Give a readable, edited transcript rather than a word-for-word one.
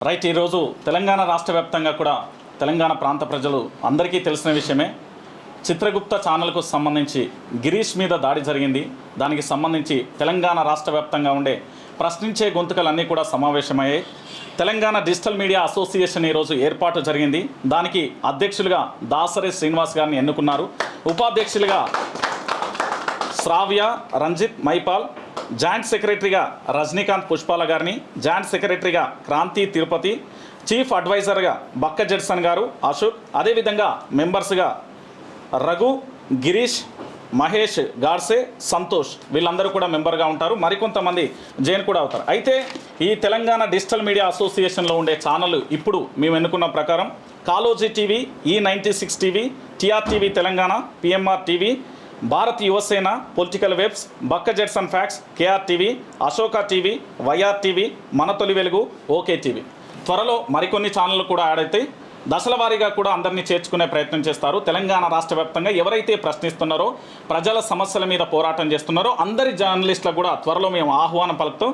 Right ఈరోజు తెలంగాణ రాష్ట్ర వ్యాప్తంగా కూడా తెలంగాణ ప్రాంత ప్రజలు అందరికీ తెలిసిన విషయమే. చిత్రగుప్త ఛానల్కు సంబంధించి గిరీష్ మీద దాడి జరిగింది. దానికి సంబంధించి తెలంగాణ రాష్ట్ర వ్యాప్తంగా ఉండే ప్రశ్నించే గొంతుకలన్నీ కూడా సమావేశమయ్యాయి. తెలంగాణ డిజిటల్ మీడియా అసోసియేషన్ ఈరోజు ఏర్పాటు జరిగింది. దానికి అధ్యక్షులుగా దాసరి శ్రీనివాస్ గారిని ఎన్నుకున్నారు. ఉపాధ్యక్షులుగా శ్రావ్య, రంజిత్ మైపాల్, జాయింట్ సెక్రటరీగా రజనీకాంత్ పుష్పాల గారిని, జాయింట్ సెక్రటరీగా క్రాంతి తిరుపతి, చీఫ్ అడ్వైజర్గా బక్క జడ్సన్ గారు, అశోక్, అదేవిధంగా మెంబర్స్గా రఘు, గిరీష్, మహేష్, గాడ్సే, సంతోష్ వీళ్ళందరూ కూడా మెంబర్గా ఉంటారు. మరికొంతమంది జైన్ కూడా అవుతారు. అయితే ఈ తెలంగాణ డిజిటల్ మీడియా అసోసియేషన్లో ఉండే ఛానల్ ఇప్పుడు మేము ఎన్నుకున్న ప్రకారం Kaloji TV, E96 TV, TR TV Telangana, PMR TV, Bharat Yuvasena, political webs, Bakka Judson facts, KR TV, Ashoka TV, YR TV, Mana Tholi వెలుగు, ఓకే టీవీ. త్వరలో మరికొన్ని ఛానళ్ళు కూడా యాడ్ అయితే దశల వారీగా కూడా అందరినీ చేర్చుకునే ప్రయత్నం చేస్తారు. తెలంగాణ రాష్ట్ర వ్యాప్తంగా ఎవరైతే ప్రశ్నిస్తున్నారో, ప్రజల సమస్యల మీద పోరాటం చేస్తున్నారో అందరి జర్నలిస్టులకు కూడా త్వరలో మేము ఆహ్వానం పలుకుతాం.